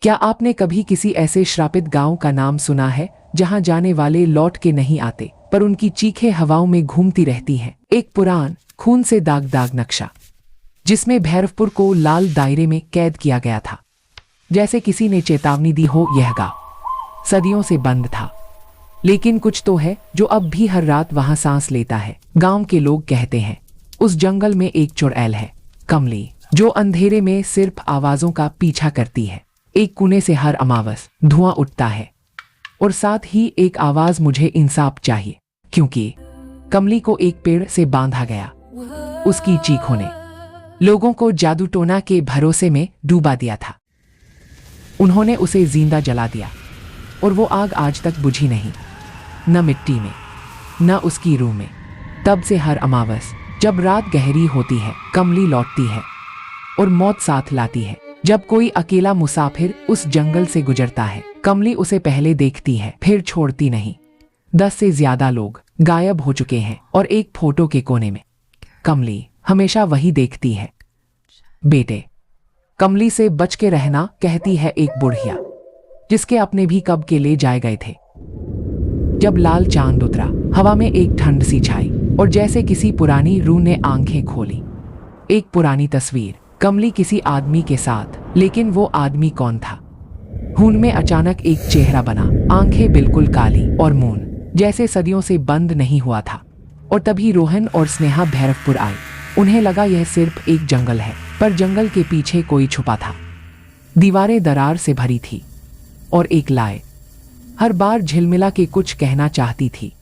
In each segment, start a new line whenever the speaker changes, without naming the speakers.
क्या आपने कभी किसी ऐसे श्रापित गांव का नाम सुना है जहां जाने वाले लौट के नहीं आते, पर उनकी चीखें हवाओं में घूमती रहती हैं? एक पुरान खून से दाग दाग नक्शा, जिसमें भैरवपुर को लाल दायरे में कैद किया गया था, जैसे किसी ने चेतावनी दी हो। यह गांव सदियों से बंद था, लेकिन कुछ तो है जो अब भी हर रात वहां सांस लेता है। गांव के लोग कहते हैं उस जंगल में एक चुड़ैल है, कमली, जो अंधेरे में सिर्फ आवाजों का पीछा करती है। एक कोने से हर अमावस धुआं उठता है, और साथ ही एक आवाज, मुझे इंसाफ चाहिए, क्योंकि कमली को एक पेड़ से बांधा गया। उसकी चीखों ने लोगों को जादू टोना के भरोसे में डूबा दिया था। उन्होंने उसे जिंदा जला दिया, और वो आग आज तक बुझी नहीं, न मिट्टी में, न उसकी रूह में। तब से हर अमावस जब रात गहरी होती है, कमली लौटती है और मौत साथ लाती है। जब कोई अकेला मुसाफिर उस जंगल से गुजरता है, कमली उसे पहले देखती है, फिर छोड़ती नहीं। 10 से ज्यादा लोग गायब हो चुके हैं, और एक फोटो के कोने में कमली हमेशा वही देखती है। बेटे, कमली से बच के रहना, कहती है एक बुढ़िया, जिसके अपने भी कब के ले जाए गए थे। जब लाल चांद उतरा, हवा में एक ठंड सी छाई, और जैसे किसी पुरानी रूह ने आंखें खोली। एक पुरानी तस्वीर, कमली किसी आदमी के साथ, लेकिन वो आदमी कौन था? खून में अचानक एक चेहरा बना, आंखें बिल्कुल काली और मौन, जैसे सदियों से बंद नहीं हुआ था। और तभी रोहन और स्नेहा भैरवपुर आए। उन्हें लगा यह सिर्फ एक जंगल है, पर जंगल के पीछे कोई छुपा था। दीवारें दरार से भरी थी, और एक लाए हर बार झिलमिला के कुछ कहना चाहती थी।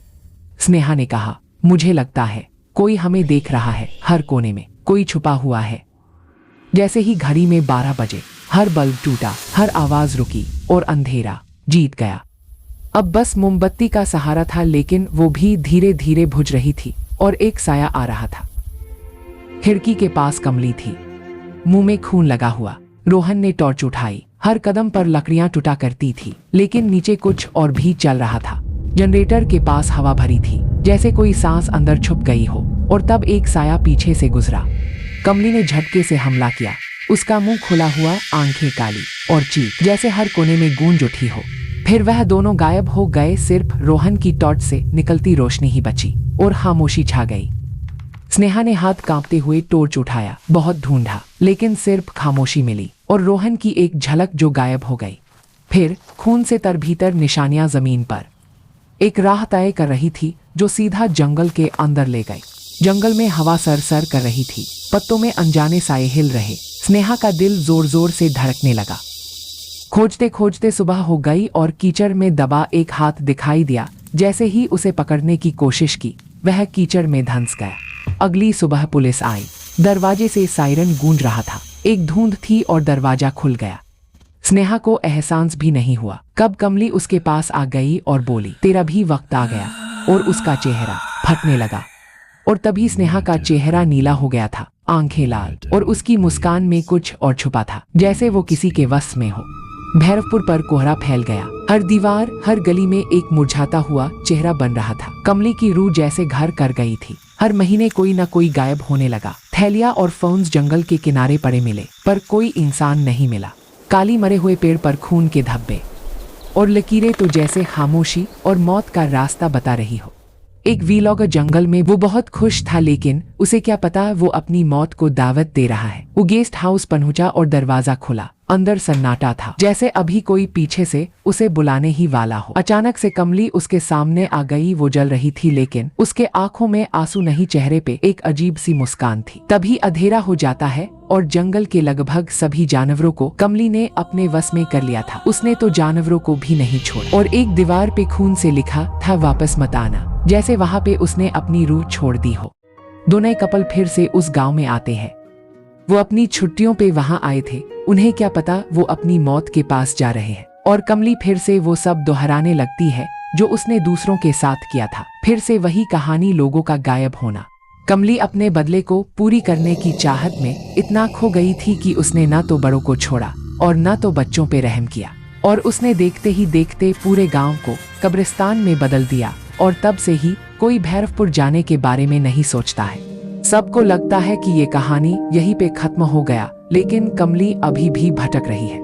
स्नेहा ने कहा, मुझे लगता है कोई हमें देख रहा है, हर कोने में कोई छुपा हुआ है। जैसे ही घड़ी में 12 बजे, हर बल्ब टूटा, हर आवाज रुकी, और अंधेरा जीत गया। अब बस मोमबत्ती का सहारा था, लेकिन वो भी धीरे धीरे बुझ रही थी, और एक साया आ रहा था। खिड़की के पास कमली थी, मुंह में खून लगा हुआ। रोहन ने टॉर्च उठाई। हर कदम पर लकड़ियां टूटा करती थी, लेकिन नीचे कुछ और भी चल रहा था। जनरेटर के पास हवा भरी थी, जैसे कोई सांस अंदर छुप गई हो। और तब एक साया पीछे से गुजरा। कमली ने झटके से हमला किया। उसका मुंह खुला हुआ, आंखें काली, और चीख जैसे हर कोने में गूंज उठी हो। फिर वह दोनों गायब हो गए। सिर्फ रोहन की टॉर्च से निकलती रोशनी ही बची, और खामोशी छा गई। स्नेहा ने हाथ कांपते हुए टॉर्च उठाया, बहुत ढूंढा, लेकिन सिर्फ खामोशी मिली, और रोहन की एक झलक जो गायब हो गई। फिर खून से तर भीतर निशानियां जमीन पर। एक राह तय कर रही थी, जो सीधा जंगल के अंदर ले गई। जंगल में हवा सरसर कर रही थी, पत्तों में अनजाने साए हिल रहे। स्नेहा का दिल जोर जोर से धड़कने लगा। खोजते खोजते सुबह हो गई, और कीचड़ में दबा एक हाथ दिखाई दिया। जैसे ही उसे पकड़ने की कोशिश की, वह कीचड़ में धंस गया। अगली सुबह पुलिस आई। दरवाजे से सायरन गूंज रहा था। एक धुंध थी, और दरवाजा खुल गया। स्नेहा को एहसास भी नहीं हुआ कब कमली उसके पास आ गई और बोली, तेरा भी वक्त आ गया। और उसका चेहरा फटने लगा, और तभी स्नेहा का चेहरा नीला हो गया था, आंखें लाल, और उसकी मुस्कान में कुछ और छुपा था, जैसे वो किसी के वश में हो। भैरवपुर पर कोहरा फैल गया। हर दीवार, हर गली में एक मुरझाता हुआ चेहरा बन रहा था। कमली की रूह जैसे घर कर गई थी। हर महीने कोई न कोई गायब होने लगा। थैलियां और फोन्स जंगल के किनारे पड़े मिले, पर कोई इंसान नहीं मिला। काली मरे हुए पेड़ पर खून के धब्बे, और लकीरें तो जैसे खामोशी और मौत का रास्ता बता रही हो। एक वीलॉगर जंगल में वो बहुत खुश था, लेकिन उसे क्या पता वो अपनी मौत को दावत दे रहा है। वो गेस्ट हाउस पहुंचा और दरवाजा खुला। अंदर सन्नाटा था, जैसे अभी कोई पीछे से उसे बुलाने ही वाला हो। अचानक से कमली उसके सामने आ गई। वो जल रही थी, लेकिन उसके आंखों में आंसू नहीं, चेहरे पे एक अजीब सी मुस्कान थी। तभी अंधेरा हो जाता है, और जंगल के लगभग सभी जानवरों को कमली ने अपने वश में कर लिया था। उसने तो जानवरों को भी नहीं छोड़ा, और एक दीवार पे खून से लिखा था, वापस मत आना, जैसे वहाँ पे उसने अपनी रूह छोड़ दी हो। दोनों कपल फिर से उस गांव में आते हैं। वो अपनी छुट्टियों पे वहां आए थे। उन्हें क्या पता वो अपनी मौत के पास जा रहे हैं। और कमली फिर से वो सब दोहराने लगती है जो उसने दूसरों के साथ किया था। फिर से वही कहानी, लोगों का गायब होना। कमली अपने बदले को पूरी करने की चाहत में इतना खो गई थी कि उसने न तो बड़ों को छोड़ा और न तो बच्चों पे रहम किया। और उसने देखते ही देखते पूरे गांव को कब्रिस्तान में बदल दिया। और तब से ही कोई भैरवपुर जाने के बारे में नहीं सोचता है। सबको लगता है कि ये कहानी यहीं पे खत्म हो गया, लेकिन कमली अभी भी भटक रही है।